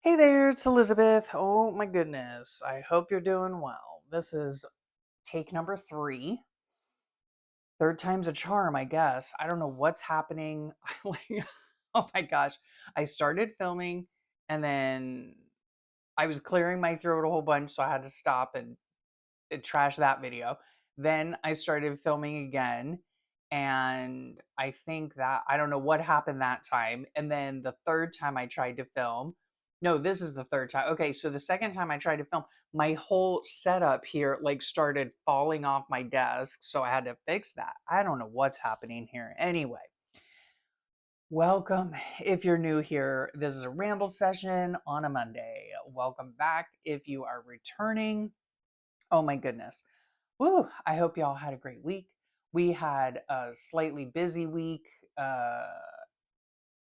Hey there, it's Elizabeth. Oh my goodness. I hope you're doing well. This is take number three. Third time's a charm, I guess. I don't know what's happening. Oh my gosh. I started filming and then I was clearing my throat a whole bunch, so I had to stop and trash that video. Then I started filming again. And I think that I don't know what happened that time. And then the third time I tried to film, no, this is the third time. Okay, so the second time I tried to film, my whole setup here like started falling off my desk. So I had to fix that. I don't know what's happening here. Anyway, welcome. If you're new here, this is a ramble session on a Monday. Welcome back if you are returning. Oh my goodness. Woo, I hope y'all had a great week. We had a slightly busy week. Uh,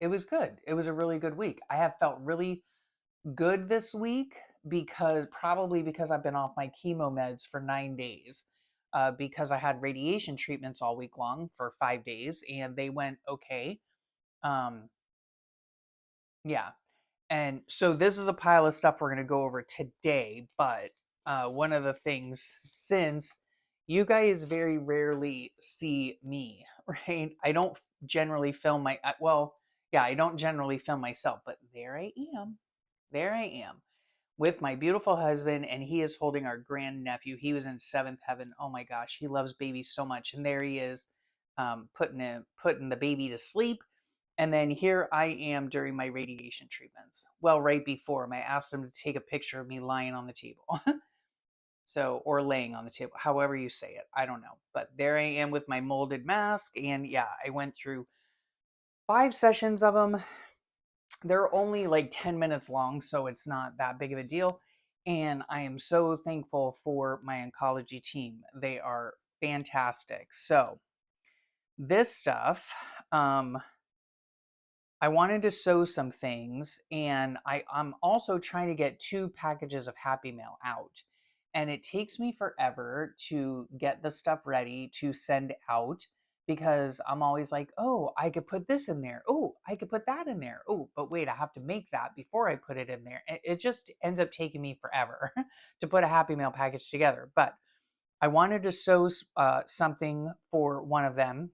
it was good. It was a really good week. I have felt really good this week because I've been off my chemo meds for 9 days. Because I had radiation treatments all week long for 5 days and they went okay. Um, yeah, and so this is a pile of stuff we're going to go over today, but one of the things, since you guys very rarely see me, right? I don't generally film well, yeah, I don't generally film myself, but there I am. There I am with my beautiful husband, and he is holding our grandnephew. He was in seventh heaven. Oh my gosh, he loves babies so much. And there he is, putting the baby to sleep. And then here I am during my radiation treatments. Well, right before him, I asked him to take a picture of me lying on the table. So, or laying on the table, however you say it. I don't know. But there I am with my molded mask. And yeah, I went through 5 sessions of them. They're only like 10 minutes long, so it's not that big of a deal. And I am so thankful for my oncology team. They are fantastic. So, this stuff, I wanted to sew some things, and I'm also trying to get 2 packages of Happy Mail out. And it takes me forever to get the stuff ready to send out because I'm always like, oh, I could put this in there. Oh, I could put that in there. Oh, but wait, I have to make that before I put it in there. It just ends up taking me forever to put a Happy Mail package together. But I wanted to sew something for one of them,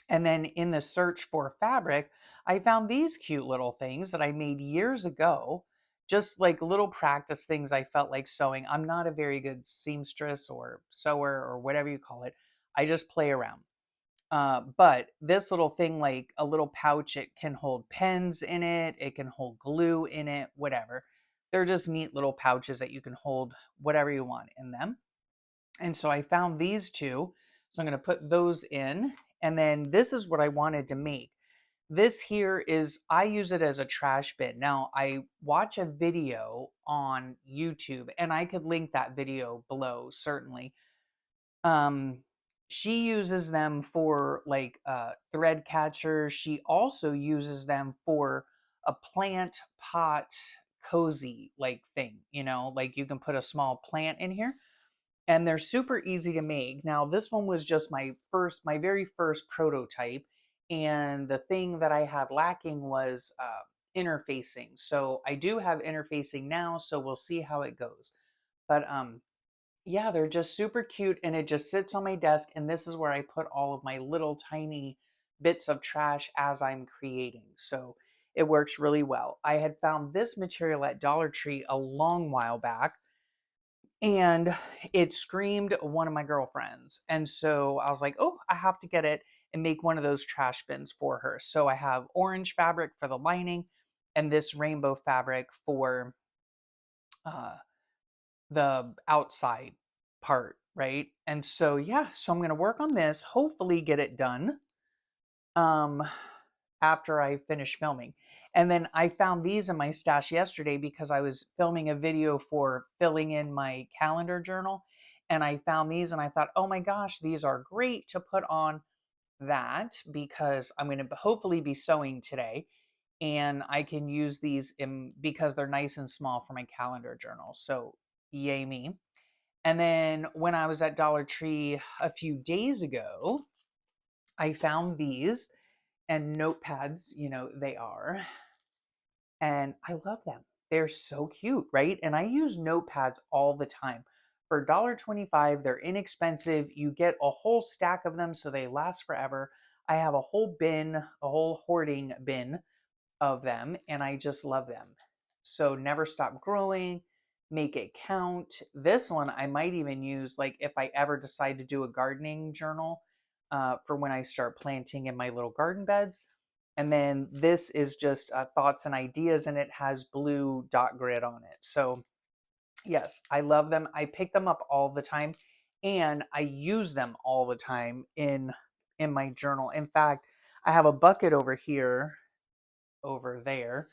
and then in the search for fabric, I found these cute little things that I made years ago, just like little practice things I felt like sewing. I'm not a very good seamstress or sewer or whatever you call it. I just play around. But this little thing, like a little pouch, it can hold pens in it, it can hold glue in it, whatever. They're just neat little pouches that you can hold whatever you want in them. And so I found these two. So I'm going to put those in. And then this is what I wanted to make. This here is, I use it as a trash bin. Now, I watch a video on YouTube, and I could link that video below, certainly. Um, she uses them for like thread catchers. She also uses them for a plant pot cozy like thing, like you can put a small plant in here, and they're super easy to make. Now, this one was just my very first prototype, and the thing that I had lacking was interfacing. So I do have interfacing now, so we'll see how it goes. But yeah, they're just super cute, and it just sits on my desk, and this is where I put all of my little tiny bits of trash as I'm creating. So it works really well. I had found this material at Dollar Tree a long while back, and it screamed one of my girlfriends. And so I was like, oh, I have to get it and make one of those trash bins for her. So I have orange fabric for the lining and this rainbow fabric for uh, the outside part, right? And so, yeah, so I'm going to work on this, hopefully get it done um, after I finish filming. And then I found these in my stash yesterday because I was filming a video for filling in my calendar journal. And I found these and I thought, oh my gosh, these are great to put on that because I'm going to hopefully be sewing today. And I can use these because they're nice and small for my calendar journal. So, yay me. And then when I was at Dollar Tree a few days ago, I found these, and notepads, they are. And I love them. They're so cute, right? And I use notepads all the time. For $1.25, they're inexpensive. You get a whole stack of them so they last forever. I have a whole bin, a whole hoarding bin of them, and I just love them. So never stop growing, make it count. This one I might even use like if I ever decide to do a gardening journal for when I start planting in my little garden beds. And then this is just thoughts and ideas, and it has blue dot grid on it. So yes, I love them. I pick them up all the time, and I use them all the time in my journal. In fact, I have a bucket over here, over there,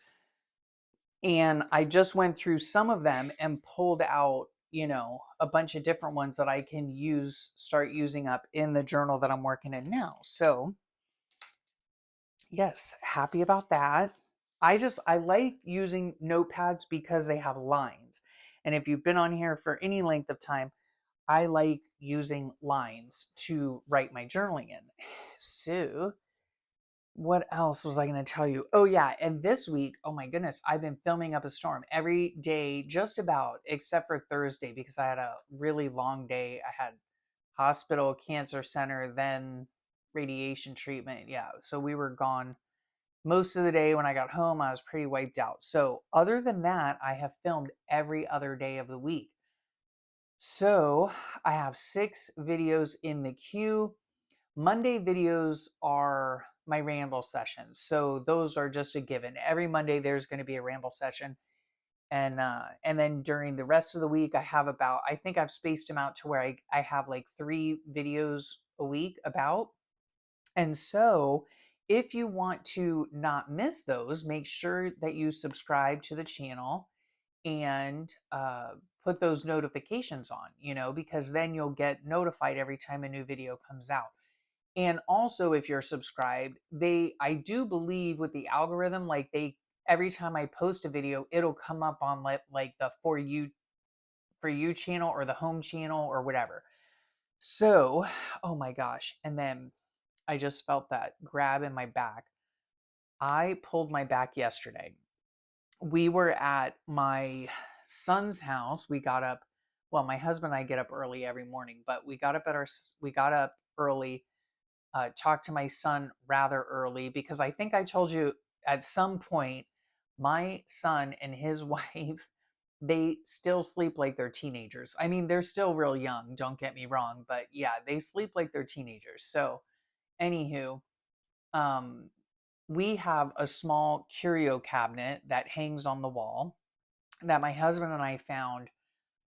and I just went through some of them and pulled out, a bunch of different ones that I can start using up in the journal that I'm working in now. So yes, happy about that. I like using notepads because they have lines. And if you've been on here for any length of time, I like using lines to write my journaling in. So, what else was I going to tell you? Oh, yeah. And this week, oh my goodness, I've been filming up a storm every day, just about, except for Thursday, because I had a really long day. I had hospital, cancer center, then radiation treatment. Yeah. So we were gone most of the day. When I got home, I was pretty wiped out. So, other than that, I have filmed every other day of the week. So, I have 6 videos in the queue. Monday videos are my ramble sessions. So, those are just a given. Every Monday, there's going to be a ramble session. And then during the rest of the week, I think I've spaced them out to where I have like 3 videos a week about. And so, if you want to not miss those, make sure that you subscribe to the channel and put those notifications on, because then you'll get notified every time a new video comes out. And also, if you're subscribed, I do believe with the algorithm, like every time I post a video, it'll come up on like the for you channel or the home channel or whatever. So, oh my gosh. And then I just felt that grab in my back. I pulled my back yesterday. We were at my son's house. We got up, well, my husband and I get up early every morning, but we got up early, talked to my son rather early because I think I told you at some point, my son and his wife, they still sleep like they're teenagers. I mean, they're still real young, don't get me wrong, but yeah, they sleep like they're teenagers. So, anywho, um, we have a small curio cabinet that hangs on the wall that my husband and I found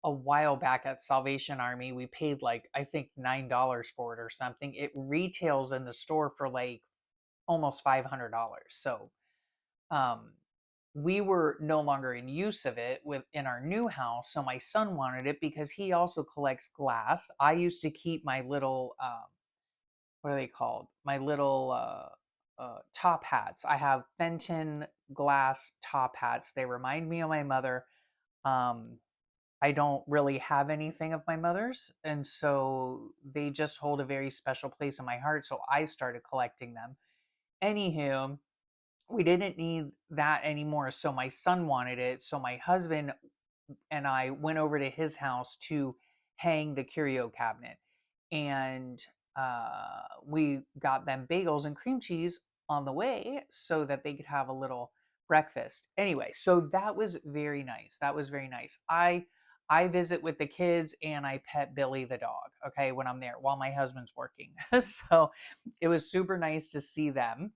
a while back at Salvation Army. We paid like, I think, $9 for it or something. It retails in the store for like almost $500. So, um, we were no longer in use of it in our new house. So my son wanted it because he also collects glass. I used to keep my little what are they called? My little top hats. I have Fenton glass top hats. They remind me of my mother. Um, I don't really have anything of my mother's, and so they just hold a very special place in my heart. So I started collecting them. Anywho, we didn't need that anymore. So my son wanted it. So my husband and I went over to his house to hang the curio cabinet. And we got them bagels and cream cheese on the way so that they could have a little breakfast. Anyway, so that was very nice. That was very nice. I visit with the kids and I pet Billy the dog, okay, when I'm there while my husband's working. So it was super nice to see them.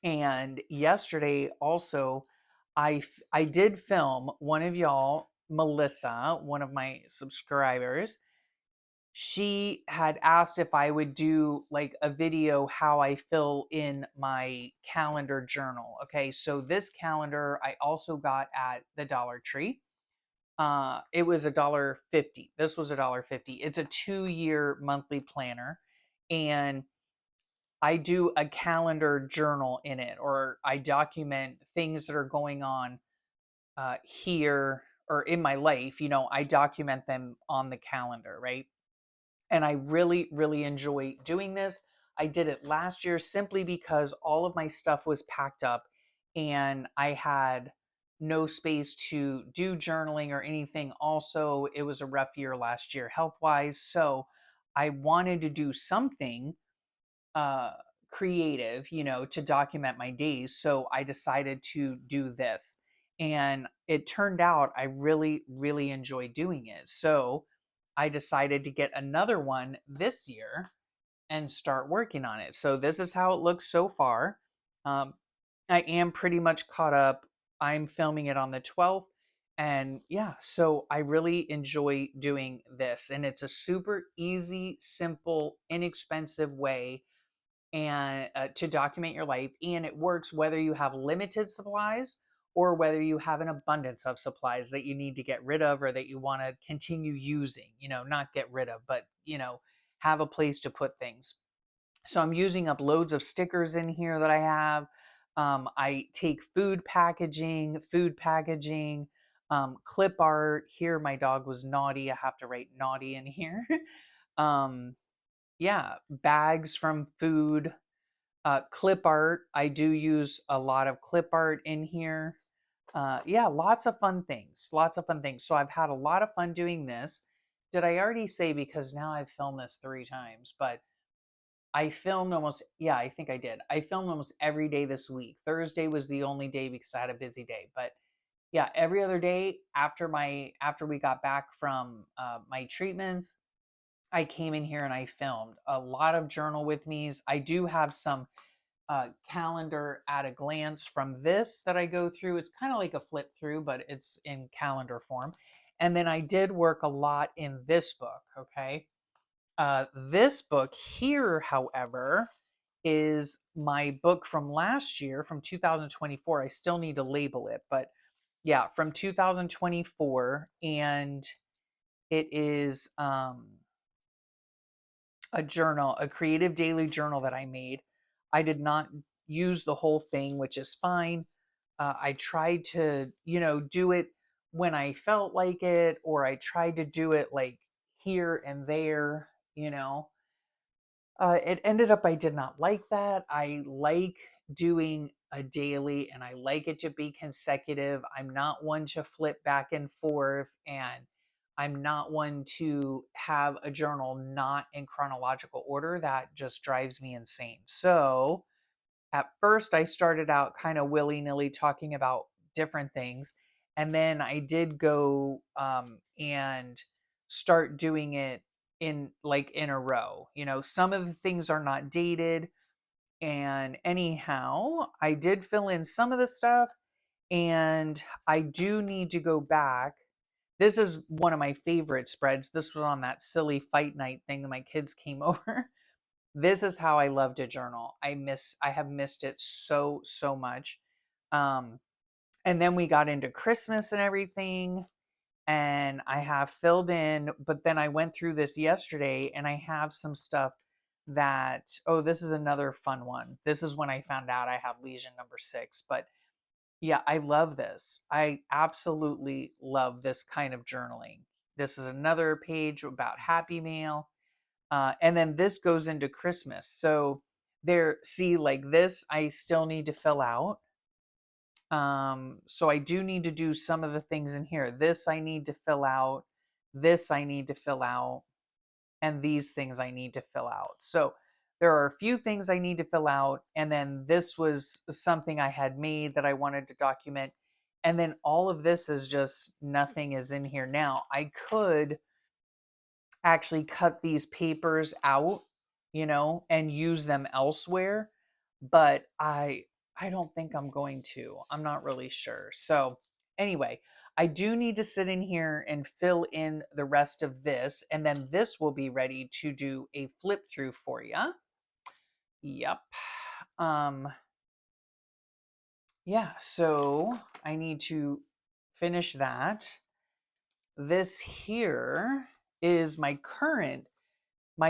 And yesterday also, I did film one of y'all, Melissa, one of my subscribers. She had asked if I would do like a video how I fill in my calendar journal. Okay, so this calendar I also got at the Dollar Tree. It was $1.50. This was $1.50. It's a 2-year monthly planner, and I do a calendar journal in it, or I document things that are going on here or in my life. I document them on the calendar, right? And I really, really enjoy doing this. I did it last year simply because all of my stuff was packed up and I had no space to do journaling or anything. Also, it was a rough year last year health wise. So I wanted to do something uh, creative, to document my days. So I decided to do this. And it turned out I really, really enjoyed doing it. So I decided to get another one this year and start working on it. So this is how it looks so far. Um, I am pretty much caught up. I'm filming it on the 12th. And yeah, so I really enjoy doing this. And it's a super easy, simple, inexpensive way and to document your life. And it works whether you have limited supplies or whether you have an abundance of supplies that you need to get rid of or that you want to continue using, not get rid of, but, have a place to put things. So I'm using up loads of stickers in here that I have. I take food packaging, clip art. Here, my dog was naughty. I have to write naughty in here. um, yeah, bags from food, clip art. I do use a lot of clip art in here. Yeah, lots of fun things. Lots of fun things. So I've had a lot of fun doing this. Did I already say, because now I've filmed this 3 times, but I filmed almost, yeah, I think I did. I filmed almost every day this week. Thursday was the only day because I had a busy day. But yeah, every other day after we got back from my treatments, I came in here and I filmed a lot of journal with me's. I do have some calendar at a glance from this that I go through. It's kind of like a flip through, but it's in calendar form. And then I did work a lot in this book. Okay. This book here, however, is my book from last year, from 2024. I still need to label it, but yeah, from 2024. And it is a journal, a creative daily journal that I made. I did not use the whole thing, which is fine. I tried to, do it when I felt like it, or I tried to do it like here and there, you know. It ended up I did not like that. I like doing a daily and I like it to be consecutive. I'm not one to flip back and forth, and I'm not one to have a journal not in chronological order. That just drives me insane. So at first, I started out kind of willy nilly talking about different things. And then I did go and start doing it in a row. Some of the things are not dated. And anyhow, I did fill in some of the stuff, and I do need to go back. This is one of my favorite spreads. This was on that silly fight night thing that my kids came over. This is how I love to journal. I have missed it so much. Um, and then we got into Christmas and everything, and I have filled in, but then I went through this yesterday and I have some stuff that, oh, this is another fun one. This is when I found out I have lesion number 6. But yeah, I love this. I absolutely love this kind of journaling. This is another page about Happy Mail. And then this goes into Christmas. So see, like this, I still need to fill out. So I do need to do some of the things in here. This I need to fill out. This I need to fill out. And these things I need to fill out. So there are a few things I need to fill out. And then this was something I had made that I wanted to document. And then all of this is just nothing is in here now. I could actually cut these papers out, and use them elsewhere, but I don't think I'm going to. I'm not really sure. So, anyway, I do need to sit in here and fill in the rest of this, and then this will be ready to do a flip through for you. Yep. Um yeah, so I need to finish that. This here is my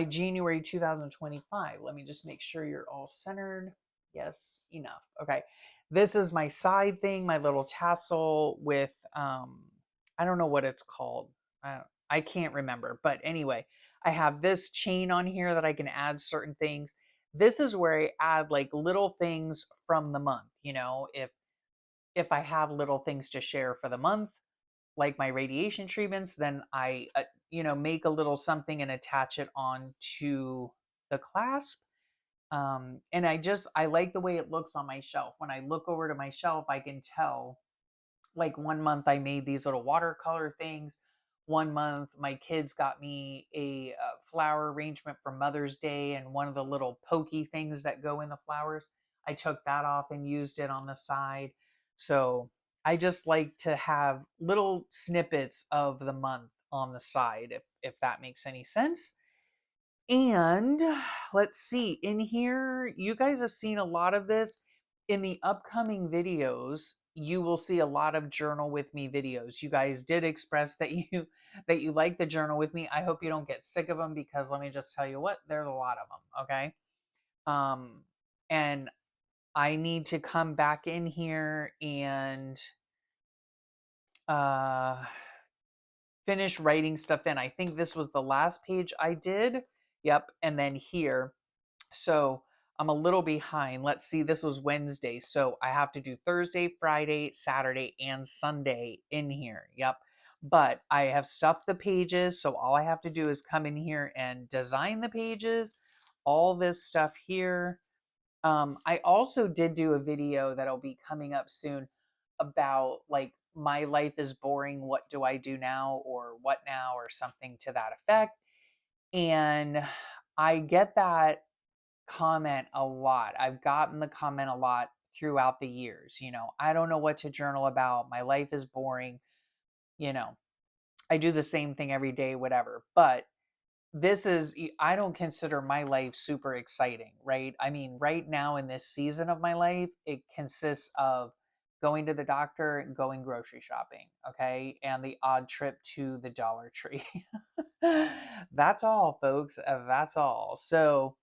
January 2025. Let me just make sure you're all centered. Yes, enough. Okay. This is my side thing, my little tassel with, I don't know what it's called. I can't remember. But anyway, I have this chain on here that I can add certain things. This is where I add like little things from the month. If if I have little things to share for the month, like my radiation treatments, then I, make a little something and attach it on to the clasp. And I like the way it looks on my shelf. When I look over to my shelf, I can tell, like, one month I made these little watercolor things. One month my kids got me a flower arrangement for Mother's Day, and one of the little pokey things that go in the flowers, I took that off and used it on the side. So I just like to have little snippets of the month on the side, if that makes any sense. And let's see, in here, you guys have seen a lot of this. In the upcoming videos, you will see a lot of journal with me videos. You guys did express that you that you like the journal with me. I hope you don't get sick of them, because let me just tell you what, there's a lot of them, okay? And I need to come back in here and uh finish writing stuff in. I think this was the last page I did. Yep, and then here. So I'm a little behind. Let's see, this was Wednesday. So I have to do Thursday, Friday, Saturday, and Sunday in here. Yep. But I have stuffed the pages. So all I have to do is come in here and design the pages, all this stuff here. I also did do a video that'll be coming up soon about, like, my life is boring. What do I do now? Or what now? Or something to that effect. And I get that comment a lot. I've gotten the comment a lot throughout the years. I don't know what to journal about. My life is boring. You know, I do the same thing every day, whatever. But I don't consider my life super exciting, right? I mean, right now in this season of my life, it consists of going to the doctor and going grocery shopping, okay? And the odd trip to the Dollar Tree. That's all, folks. That's all. So,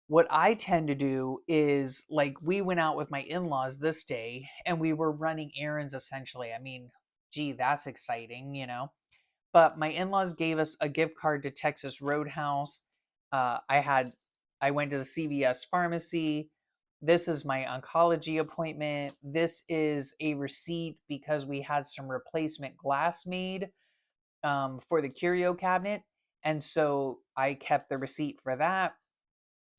what I tend to do is, like, we went out with my in-laws this day and we were running errands essentially. I mean, gee, that's exciting. But my in-laws gave us a gift card to Texas Roadhouse. Uh, I had I went to the CVS pharmacy. This is my oncology appointment. This is a receipt because we had some replacement glass made for the curio cabinet. And so I kept the receipt for that.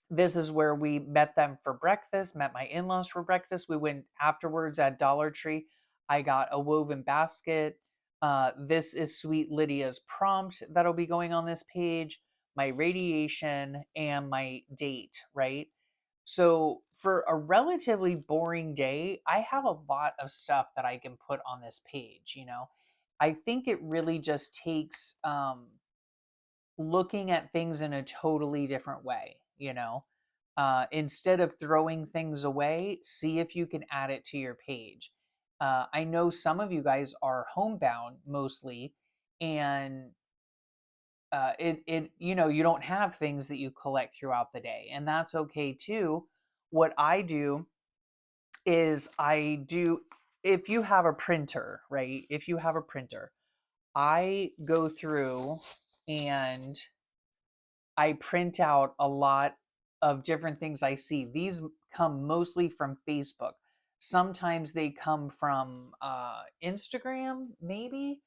This is where we met them for breakfast, met my in-laws for breakfast. We went afterwards at Dollar Tree. I got a woven basket. This is Sweet Lydia's prompt that'll be going on this page, my radiation, and my date, right? So for a relatively boring day, I have a lot of stuff that I can put on this page. I think it really just takes looking at things in a totally different way. Instead of throwing things away, see if you can add it to your page. I know some of you guys are homebound mostly, and you don't have things that you collect throughout the day, and that's okay too. What I do is if you have a printer, right? If you have a printer, I go through and I print out a lot of different things I see. These come mostly from Facebook. Sometimes they come from Instagram, maybe,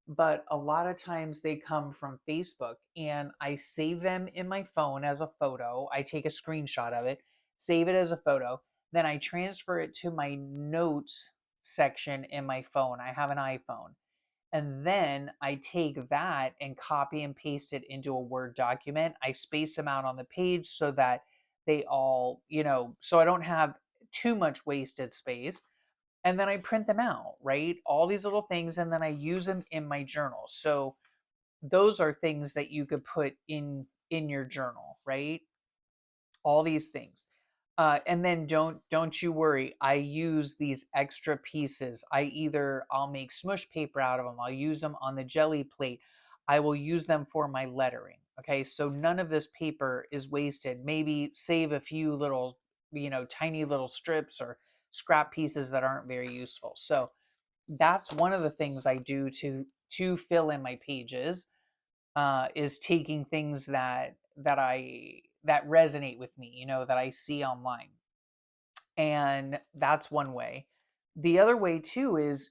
but a lot of times they come from Facebook. And I save them in my phone as a photo. I take a screenshot of it, save it as a photo. Then I transfer it to my notes section in my phone. I have an iPhone. And then I take that and copy and paste it into a Word document. I space them out on the page so that they all, so I don't have too much wasted space. And then I print them out, right? All these little things, and then I use them in my journal. So those are things that you could put in your journal, right? All these things. And then don't you worry, I use these extra pieces. I'll make Smoosh paper out of them. I'll use them on the jelly plate. I will use them for my lettering. Okay, so none of this paper is wasted. Maybe save a few little, tiny little strips or scrap pieces that aren't very useful. So that's one of the things I do to fill in my pages, is taking things that resonate with me, that I see online. And that's one way. the other way too is,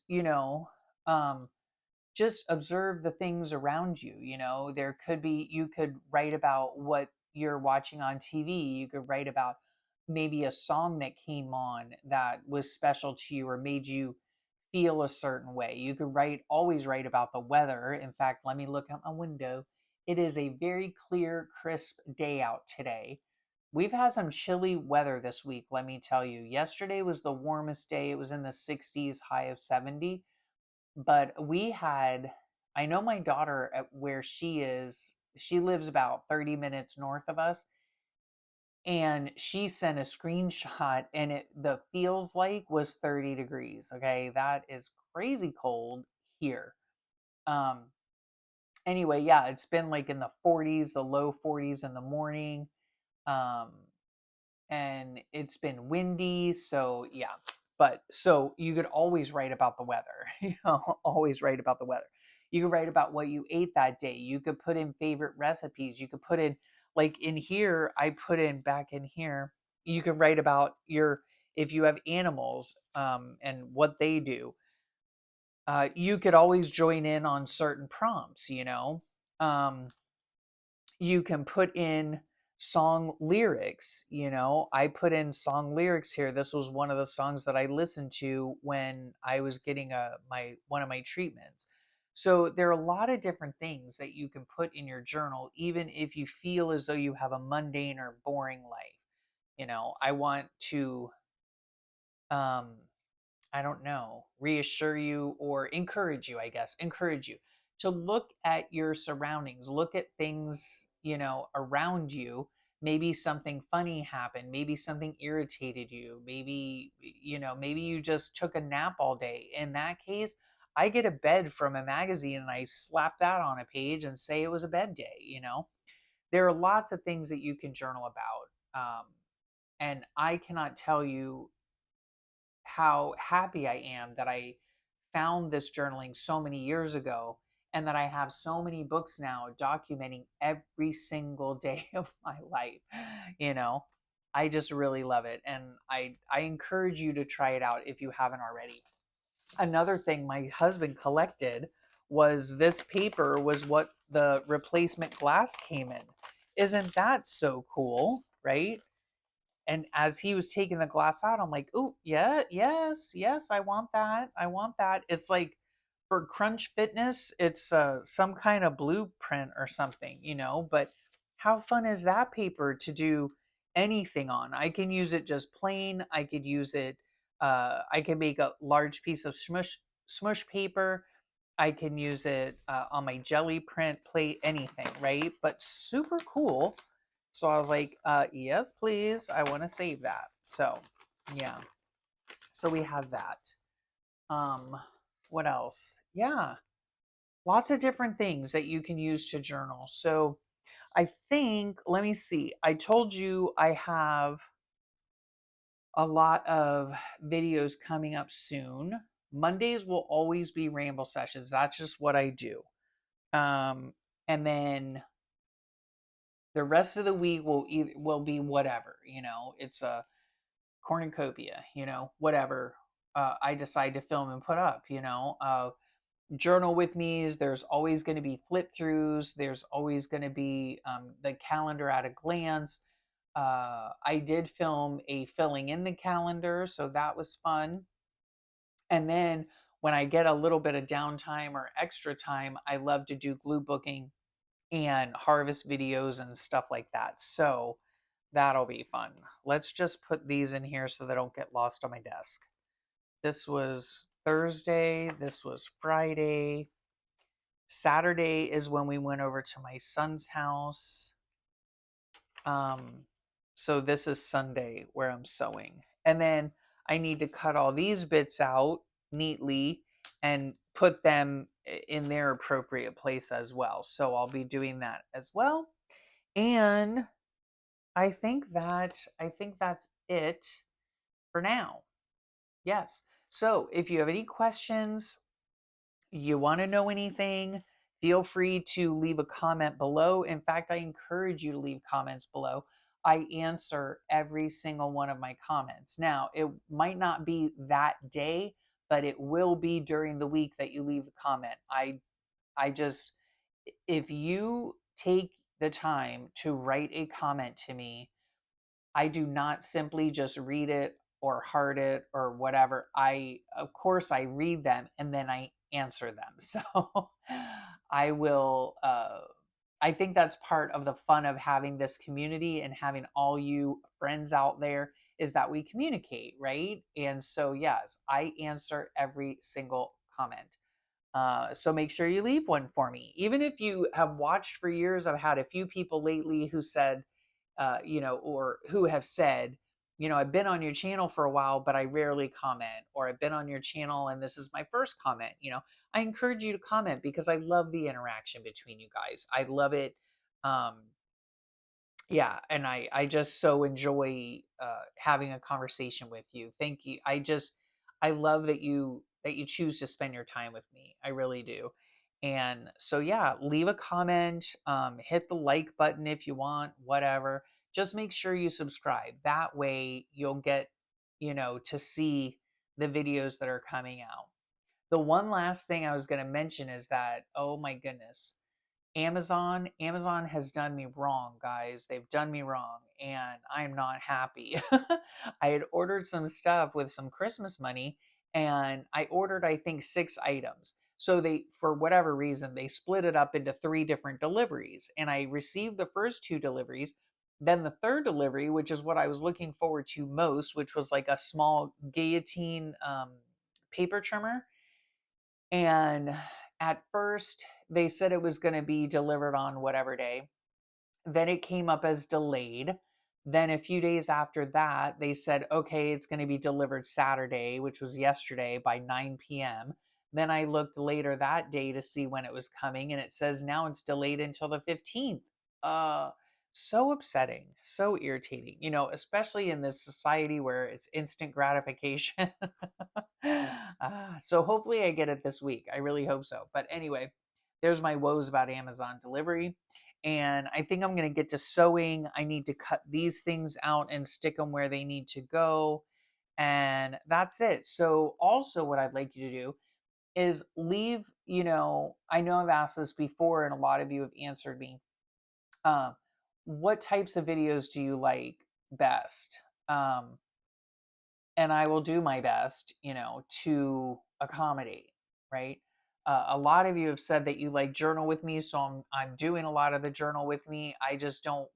um, just observe the things around you. There could be, you could write about what you're watching on TV. You could write about maybe a song that came on that was special to you or made you feel a certain way. You could always write about the weather. In fact, let me look out my window. It is a very clear, crisp day out today. We've had some chilly weather this week, let me tell you. Yesterday was the warmest day. It was in the 60s, high of 70. But I know my daughter at where she is, she lives about 30 minutes north of us, and she sent a screenshot and the feels like was 30 degrees. Okay, that is crazy cold here. Um anyway, yeah, it's been like in the 40s, the low 40s in the morning. Um and it's been windy, so yeah. But so you could always write about the weather. Always write about the weather. You could write about what you ate that day. You could put in favorite recipes. You could put in, like in here, I put in back in here, you could write about your, if you have animals, and what they do. You could always join in on certain prompts. Um, you can put in song lyrics. I put in song lyrics here. This was one of the songs that I listened to when I was getting my one of my treatments. So there are a lot of different things that you can put in your journal, even if you feel as though you have a mundane or boring life. I want to, um I don't know, reassure you or encourage you, I guess, encourage you to look at your surroundings, look at things, around you. Maybe something funny happened, maybe something irritated you, maybe you just took a nap all day. In that case, I get a bed from a magazine and I slap that on a page and say it was a bed day. There are lots of things that you can journal about. And I cannot tell you how happy I am that I found this journaling so many years ago and that I have so many books now documenting every single day of my life. You know, I just really love it, and I encourage you to try it out if you haven't already. Another thing my husband collected was this paper was what the replacement glass came in. Isn't that so cool, right? And as he was taking the glass out, I'm like, oh, yeah, yes, yes, I want that. I want that. It's like for Crunch Fitness, it's some kind of blueprint or something. But how fun is that paper to do anything on? I can use it just plain. I could use it, I can make a large piece of smush paper. I can use it on my jelly print plate, anything, right? But super cool. So I was like, yes, please. I want to save that. So, yeah. So we have that. Um, what else? Yeah, lots of different things that you can use to journal. So I think, let me see. I told you I have a lot of videos coming up soon. Mondays will always be ramble sessions. That's just what I do. And then the rest of the week will be whatever. It's a cornucopia. Whatever I decide to film and put up. Journal with me's. There's always going to be flip throughs. There's always going to be the calendar at a glance. I did film a filling in the calendar, so that was fun. And then when I get a little bit of downtime or extra time, I love to do glue booking and harvest videos and stuff like that. So that'll be fun. Let's just put these in here so they don't get lost on my desk. This was Thursday. This was Friday. Saturday is when we went over to my son's house. So this is Sunday where I'm sewing. And then I need to cut all these bits out neatly and put them in their appropriate place as well. So I'll be doing that as well. And I think that's it for now. Yes. So if you have any questions, you want to know anything, feel free to leave a comment below. In fact, I encourage you to leave comments below. I answer every single one of my comments. Now, it might not be that day, but it will be during the week that you leave the comment. I just, if you take the time to write a comment to me, I do not simply just read it or heart it or whatever. Of course, I read them and then I answer them. So I will, I think that's part of the fun of having this community and having all you friends out there is that we communicate, right? And so, yes, I answer every single comment. So make sure you leave one for me. Even if you have watched for years, I've had a few people lately who said, or who have said, I've been on your channel for a while, but I rarely comment, or I've been on your channel and this is my first comment. I encourage you to comment because I love the interaction between you guys. I love it. Um, yeah, and I just so enjoy having a conversation with you. Thank you. I love that you choose to spend your time with me. I really do. And so yeah, leave a comment, hit the like button if you want, whatever. Just make sure you subscribe. That way you'll get, to see the videos that are coming out. The one last thing I was going to mention is that, oh my goodness, Amazon has done me wrong, guys. They've done me wrong and I'm not happy. I had ordered some stuff with some Christmas money and I ordered I think 6 items. So they, for whatever reason, they split it up into 3 different deliveries and I received the first 2 deliveries. Then the third delivery, which is what I was looking forward to most, which was like a small guillotine paper trimmer. And at first, they said it was going to be delivered on whatever day. Then it came up as delayed. Then a few days after that, they said, okay, it's going to be delivered Saturday, which was yesterday by 9 p.m. Then I looked later that day to see when it was coming, and it says now it's delayed until the 15th. Uh, so upsetting, so irritating, especially in this society where it's instant gratification. So hopefully I get it this week. I really hope so. But anyway, there's my woes about Amazon delivery. And I think I'm going to get to sewing. I need to cut these things out and stick them where they need to go. And that's it. So, also, what I'd like you to do is leave, I know I've asked this before and a lot of you have answered me. Uh, what types of videos do you like best? Um, and I will do my best, to accommodate, right? A lot of you have said that you like journal with me, so I'm doing a lot of the journal with me. I just don't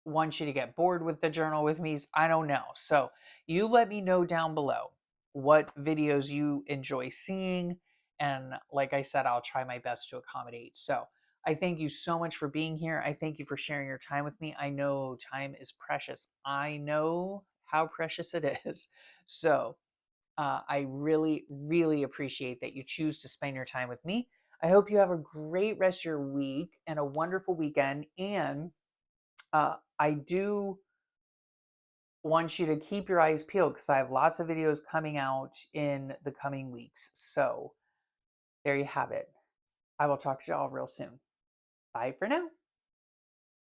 want you to get bored with the journal with me. I don't know. So you let me know down below what videos you enjoy seeing. And like I said, I'll try my best to accommodate. So I thank you so much for being here. I thank you for sharing your time with me. I know time is precious. I know how precious it is. So I really, really appreciate that you choose to spend your time with me. I hope you have a great rest of your week and a wonderful weekend. And I do want you to keep your eyes peeled because I have lots of videos coming out in the coming weeks. So there you have it. I will talk to you all real soon. Bye for now.